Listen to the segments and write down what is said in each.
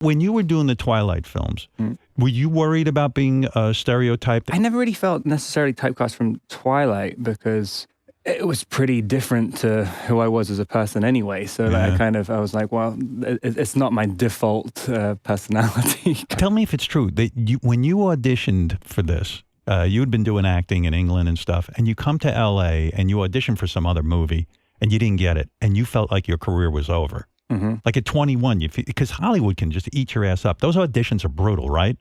When you were doing the Twilight films, were you worried about being stereotyped? I never really felt necessarily typecast from Twilight because it was pretty different to who I was as a person anyway. So like, I was like, well, it's not my default personality. Tell me if it's true that when you auditioned for this, you had been doing acting in England and stuff, and you come to LA and you audition for some other movie and you didn't get it, and you felt like your career was over. Like at 21, because Hollywood can just eat your ass up. Those auditions are brutal, right?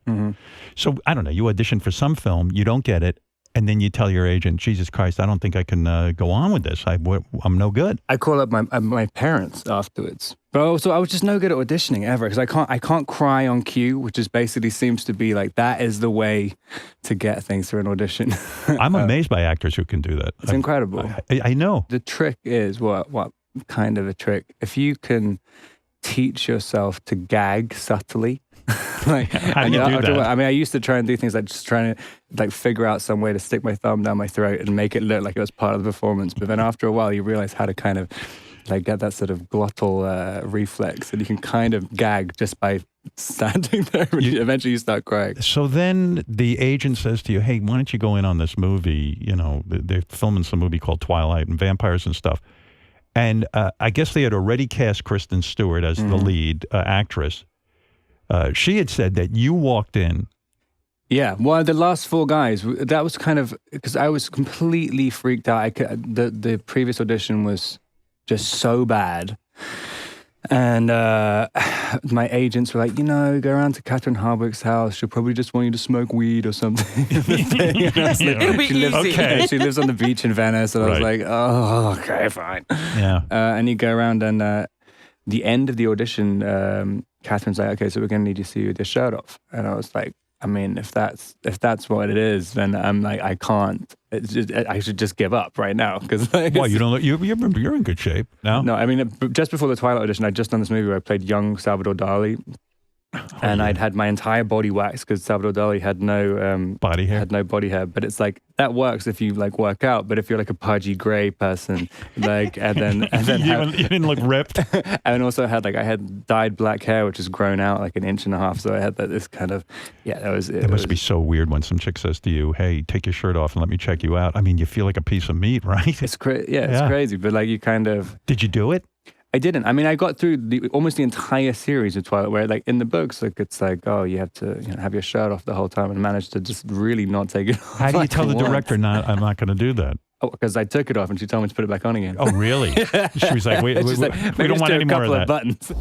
So I don't know, you audition for some film, you don't get it, and then you tell your agent, Jesus Christ, I don't think I can go on with this. I'm no good. I call up my parents afterwards. But also, I was just no good at auditioning ever, because I can't cry on cue, which just basically seems to be like, that is the way to get things through an audition. I'm amazed by actors who can do that. It's incredible. I know. The trick is, what kind of a trick? If you can teach yourself to gag subtly, like, how do you do that? I mean, I used to try and do things like just trying to like figure out some way to stick my thumb down my throat and make it look like it was part of the performance. But then after a while, you realize how to kind of like get that sort of glottal reflex, and you can kind of gag just by standing there. And eventually, you start crying. So then the agent says to you, "Hey, why don't you go in on this movie? You know, they're filming some movie called Twilight and vampires and stuff." And I guess they had already cast Kristen Stewart as the lead actress. She had said that you walked in. Yeah, well, the last four guys, that was kind of, because I was completely freaked out. The previous audition was just so bad. And my agents were like, go around to Catherine Hardwicke's house. She'll probably just want you to smoke weed or something. She lives on the beach in Venice. And I was like, oh, okay, fine. Yeah. And you go around, and the end of the audition, Catherine's like, okay, so we're going to need you to see you with your shirt off. And I was like, I mean, if that's what it is, then I'm like, I can't. I should just give up right now, because like, well, you don't look, you're in good shape now. No, I mean, just before the Twilight audition, I'd just done this movie where I played young Salvador Dali, and I'd had my entire body waxed because Salvador Dali had no body hair. But it's like that works if you like work out, but if you're like a pudgy gray person, like and then you didn't look ripped. And also I had dyed black hair, which has grown out like 1.5 inches, so I had this kind of It must be so weird when some chick says to you, "Hey, take your shirt off and let me check you out." I mean, you feel like a piece of meat, right? It's crazy, but like you kind of. Did you do it? I didn't. I mean, I got through almost the entire series of Twilight, where like in the books, like it's like, oh, you have to have your shirt off the whole time, and managed to just really not take it off. How do you tell the director, I'm not going to do that? Oh, because I took it off and she told me to put it back on again. Oh, really? She was like, we don't want any more of that. Buttons.